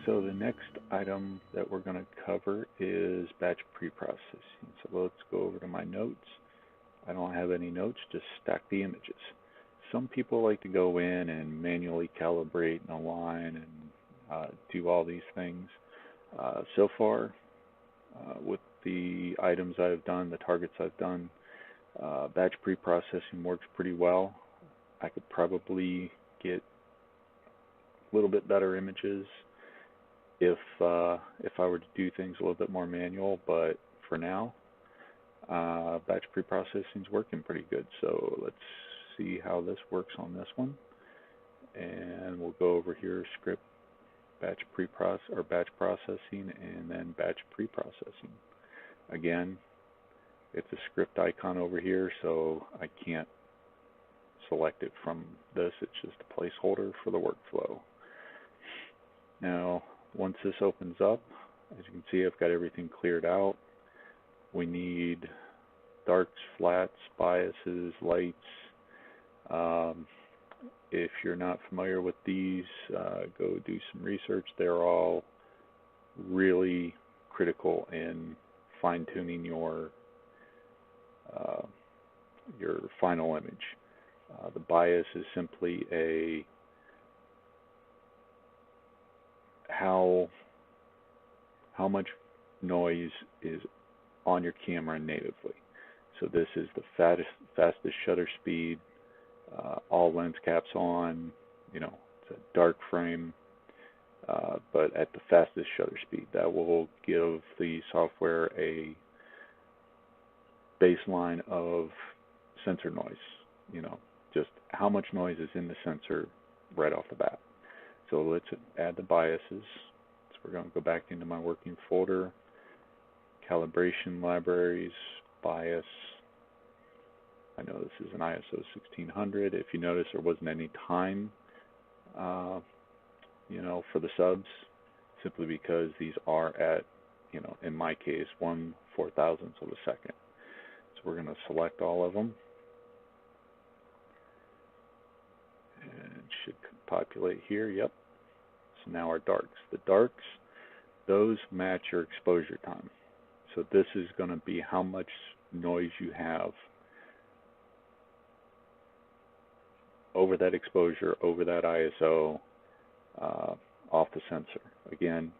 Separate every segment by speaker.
Speaker 1: So the next item that we're going to cover is batch preprocessing. So let's go over to my notes. I don't have any notes, just stack the images. Some people like to go in and manually calibrate and align and do all these things. So far, with the items I've done, the targets I've done, batch preprocessing works pretty well. I could probably get a little bit better images if I were to do things a little bit more manual, but for now, batch preprocessing is working pretty good. So let's see how this works on this one, and we'll go over here, script, batch processing, and then batch preprocessing. Again, it's a script icon over here, so I can't select it from this. It's just a placeholder for the workflow. Now, once this opens up, as you can see, I've got everything cleared out. We need darks, flats, biases, lights. If you're not familiar with these, go do some research. They're all really critical in fine-tuning your final image. The bias is simply a how much noise is on your camera natively. So this is the fastest shutter speed, all lens caps on, it's a dark frame, but at the fastest shutter speed. That will give the software a baseline of sensor noise, just how much noise is in the sensor right off the bat. So let's add the biases. So we're going to go back into my working folder, calibration libraries, bias. I know this is an ISO 1600. If you notice, there wasn't any time, for the subs, simply because these are at, in my case, 1/4000th of a second. So we're going to select all of them. And it should populate here. Yep. So now our darks. The darks, those match your exposure time. So this is going to be how much noise you have over that exposure, over that ISO, off the sensor. Again,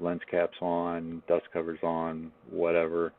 Speaker 1: lens caps on, dust covers on, whatever.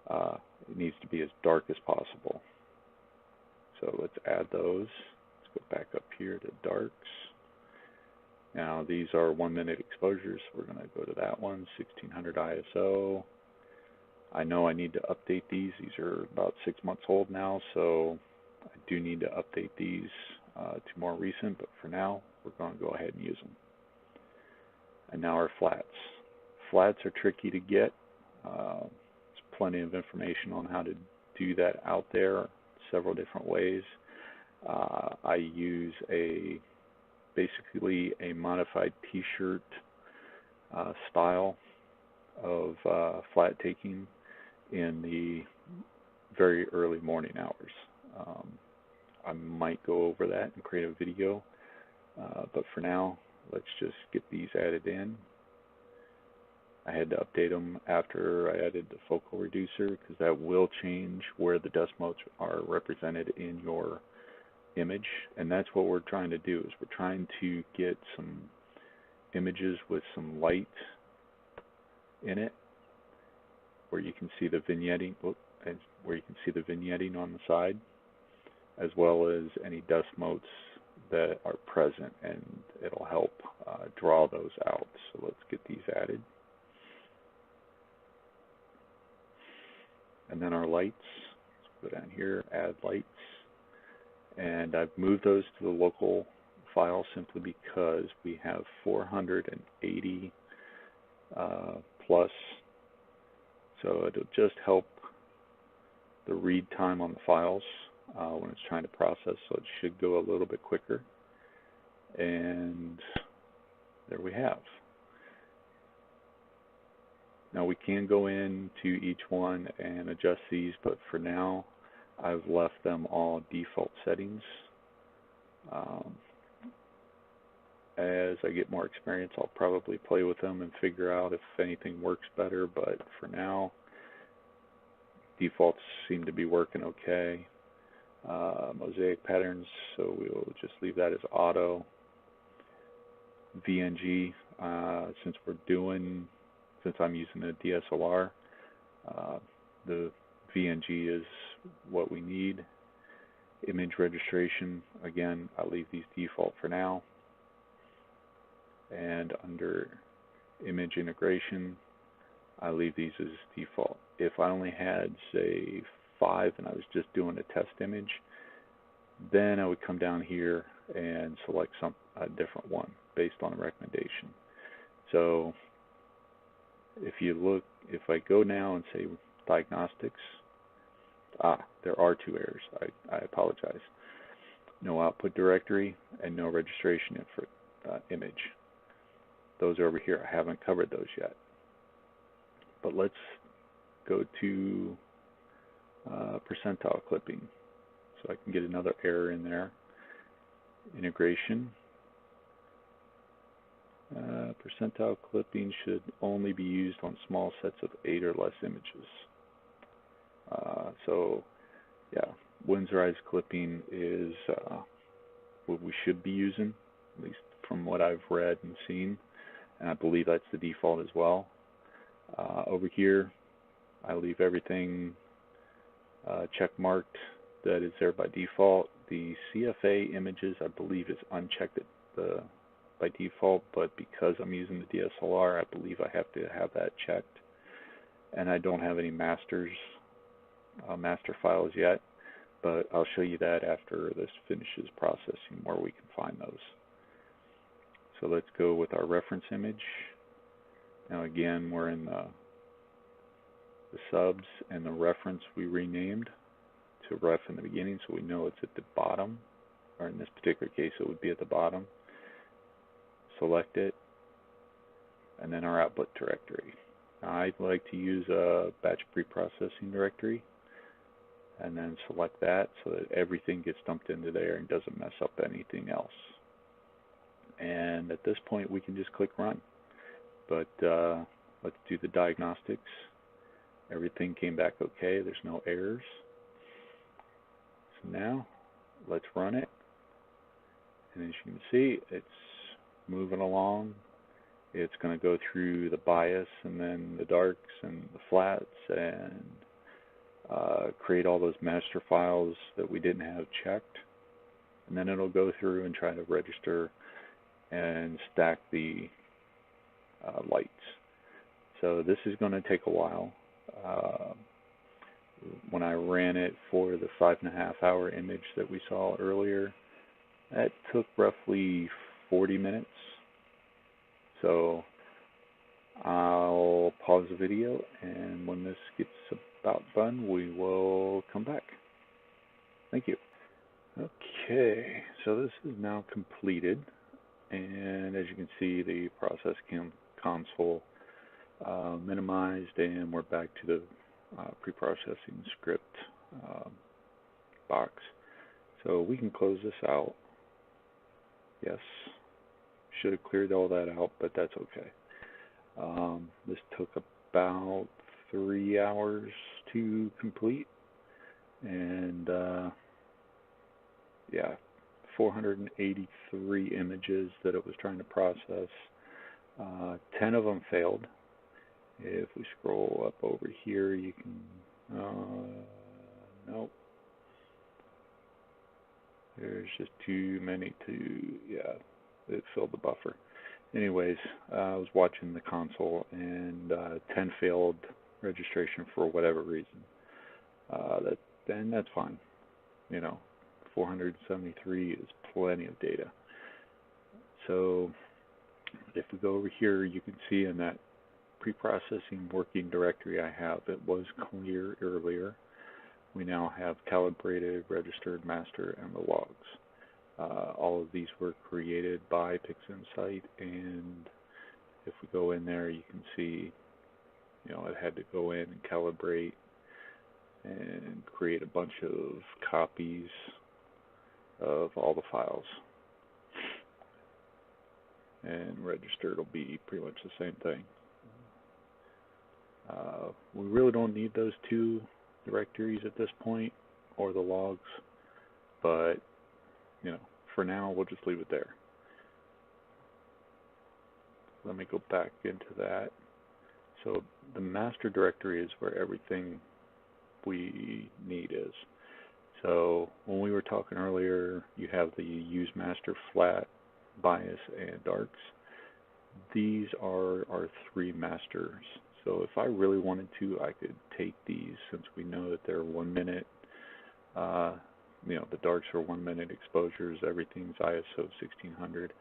Speaker 1: It needs to be as dark as possible. So let's add those. Let's go back up here to darks. Now these are 1 minute exposures. So we're going to go to that one, 1600 ISO. I know I need to update these. These are about 6 months old now, so I do need to update these to more recent, but for now, we're going to go ahead and use them. And now our flats. Flats are tricky to get. There's plenty of information on how to do that out there, several different ways. I use basically a modified t-shirt style of flat taking in the very early morning hours. I might go over that and create a video, but for now, let's just get these added in. I had to update them after I added the focal reducer because that will change where the dust motes are represented in your image, and that's what we're trying to do. Is we're trying to get some images with some light in it, where you can see the vignetting, on the side, as well as any dust motes that are present, and it'll help draw those out. So let's get these added. And then our lights, let's go down here, add lights. And I've moved those to the local file simply because we have 480 plus. So it'll just help the read time on the files when it's trying to process, so it should go a little bit quicker. And there we have. Now we can go into each one and adjust these, but for now I've left them all default settings. As I get more experience, I'll probably play with them and figure out if anything works better, but for now, defaults seem to be working okay. Mosaic Patterns, so we will just leave that as auto. VNG, since I'm using a DSLR, the VNG is what we need. Image registration, again, I'll leave these default for now. And under image integration, I leave these as default. If I only had, say, 5 and I was just doing a test image, then I would come down here and select a different one based on a recommendation. So if I go now and say Diagnostics, there are 2 errors. I apologize. No output directory and no registration image. Those are over here. I haven't covered those yet. But let's go to percentile clipping so I can get another error in there. Integration. Percentile clipping should only be used on small sets of 8 or less images. So, yeah, Winsorized clipping is what we should be using, at least from what I've read and seen, and I believe that's the default as well. Over here, I leave everything check marked that is there by default. The CFA images, I believe, is unchecked by default, but because I'm using the DSLR, I believe I have to have that checked. And I don't have any master files yet, but I'll show you that after this finishes processing where we can find those. So let's go with our reference image. Now again, we're in the subs, and the reference we renamed to ref in the beginning, so we know it's at the bottom, or in this particular case it would be at the bottom. Select it, and then our output directory. Now, I'd like to use a batch preprocessing directory, and then select that so that everything gets dumped into there and doesn't mess up anything else. And at this point we can just click run. But let's do the diagnostics. Everything came back okay, there's no errors. So now let's run it, and as you can see, it's moving along. It's going to go through the bias and then the darks and the flats and create all those master files that we didn't have checked, and then it'll go through and try to register and stack the lights. So this is going to take a while. When I ran it for the 5.5-hour image that we saw earlier, that took roughly 40 minutes. So I'll pause the video, and when this gets about done, we will come back. Thank you. Okay, so this is now completed, and as you can see, the process console minimized, and we're back to the preprocessing script box. So we can close this out. Yes, should have cleared all that out, but that's okay. This took about 3 hours to complete, and yeah, 483 images that it was trying to process. 10 of them failed. If we scroll up over here, you can, nope. There's just too many it filled the buffer. Anyways, I was watching the console, and 10 failed registration for whatever reason. Then that's fine. 473 is plenty of data. So if we go over here, you can see in that preprocessing working directory I have, it was clear earlier. We now have calibrated, registered, master, and the logs. All of these were created by PixInsight, and if we go in there, you can see, it had to go in and calibrate and create a bunch of copies of all the files. and registered will be pretty much the same thing. We really don't need those two directories at this point, or the logs, but for now we'll just leave it there. Let me go back into that. So the master directory is where everything we need is. So when we were talking earlier, you have the use master, flat, bias, and darks. These are our three masters. So if I really wanted to, I could take these, since we know that they're 1 minute. The darks are 1 minute exposures. Everything's ISO 1600.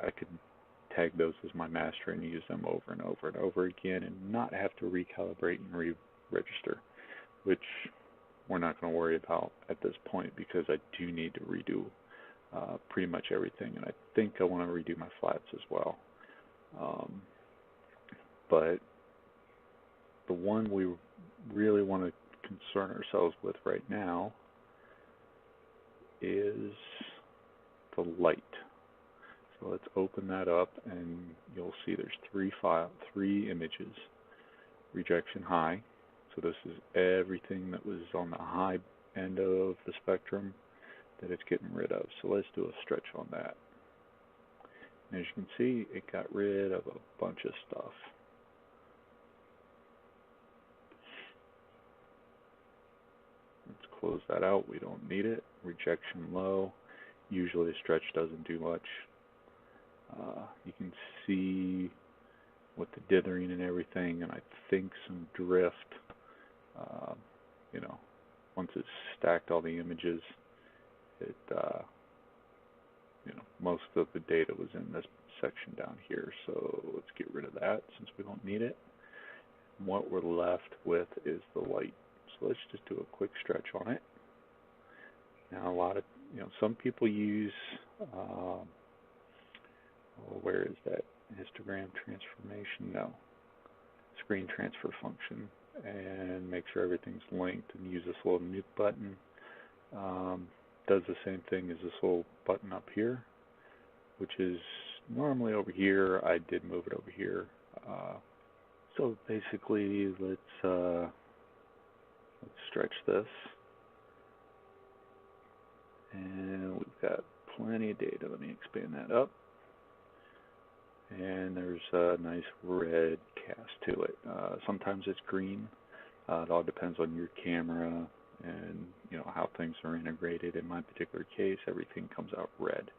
Speaker 1: I could tag those as my master and use them over and over and over again, and not have to recalibrate and re-register, which we're not going to worry about at this point, because I do need to redo pretty much everything, and I think I want to redo my flats as well. But the one we really want to concern ourselves with right now is the light. So let's open that up, and you'll see there's three images. Rejection high. So this is everything that was on the high end of the spectrum that it's getting rid of. So let's do a stretch on that. And as you can see, it got rid of a bunch of stuff. Let's close that out. We don't need it. Rejection low. Usually a stretch doesn't do much. You can see with the dithering and everything, and I think some drift. Once it's stacked all the images, it most of the data was in this section down here. So let's get rid of that since we don't need it. And what we're left with is the light. So let's just do a quick stretch on it. Now, a lot of some people use where is that histogram transformation? No, screen transfer function, and make sure everything's linked, and use this little nuke button. Does the same thing as this little button up here, which is normally over here. I did move it over here. So basically, let's stretch this, and we've got plenty of data. Let me expand that up. And there's a nice red cast to it. Sometimes it's green. It all depends on your camera and how things are integrated. In my particular case, everything comes out red.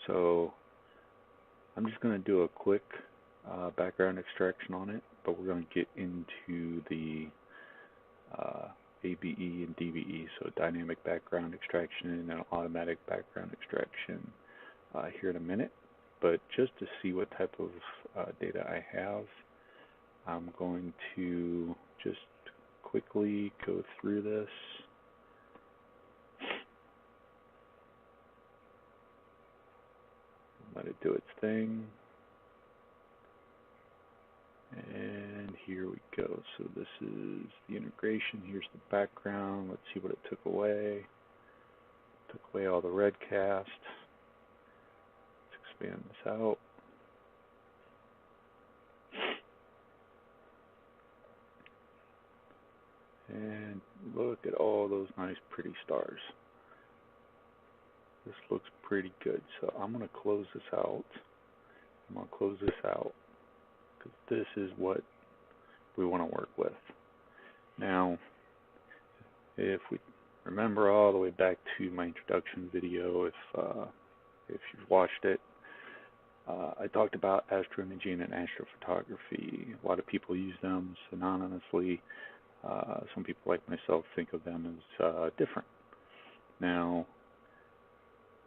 Speaker 1: So I'm just going to do a quick background extraction on it, but we're going to get into the ABE and DBE, so dynamic background extraction and automatic background extraction here in a minute. But just to see what type of data I have, I'm going to just quickly go through this. Let it do its thing. And here we go. So this is the integration. Here's the background. Let's see what it took away. Took away all the red cast. Let's expand this out. And look at all those nice pretty stars. This looks pretty good. So I'm going to close this out. Because this is what we want to work with. Now, if we remember all the way back to my introduction video, if you've watched it, I talked about astroimaging and astrophotography. A lot of people use them synonymously. Some people like myself think of them as different. Now,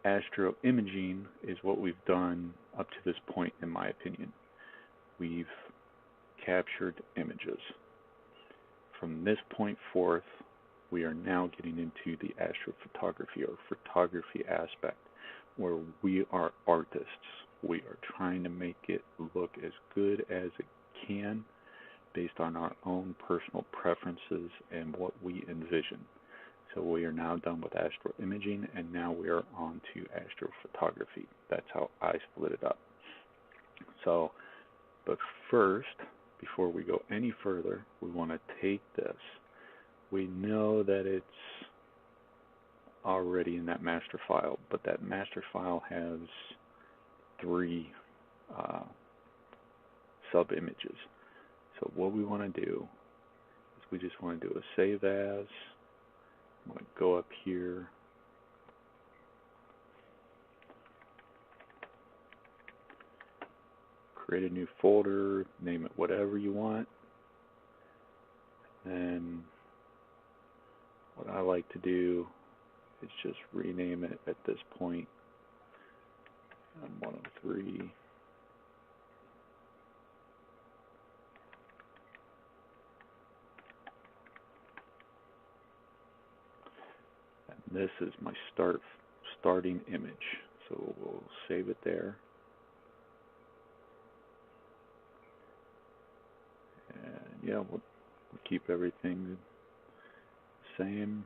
Speaker 1: astroimaging is what we've done up to this point, in my opinion. We've captured images. From this point forth, we are now getting into the astrophotography or photography aspect, where we are artists. We are trying to make it look as good as it can based on our own personal preferences and what we envision. So we are now done with astral imaging, and now we are on to astrophotography. That's how I split it up. So, but first, before we go any further, we want to take this. We know that it's already in that master file, but that master file has 3 sub-images. So what we want to do is we just want to do a save as. I'm going to go up here, create a new folder, name it whatever you want. And what I like to do is just rename it at this point. 103. And this is my starting image. So we'll save it there. And yeah, we'll keep everything the same,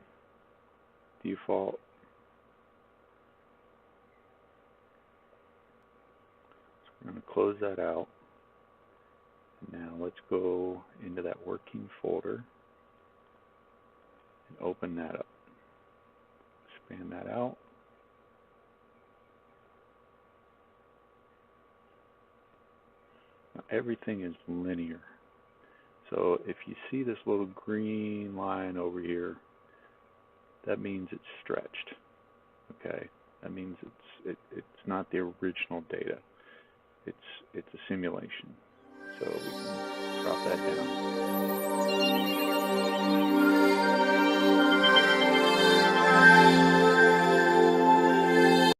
Speaker 1: default. So we're going to close that out. Now let's go into that working folder and open that up. Expand that out. Now everything is linear. So if you see this little green line over here, that means it's stretched. Okay, that means it's not the original data. It's a simulation. So we can drop that down.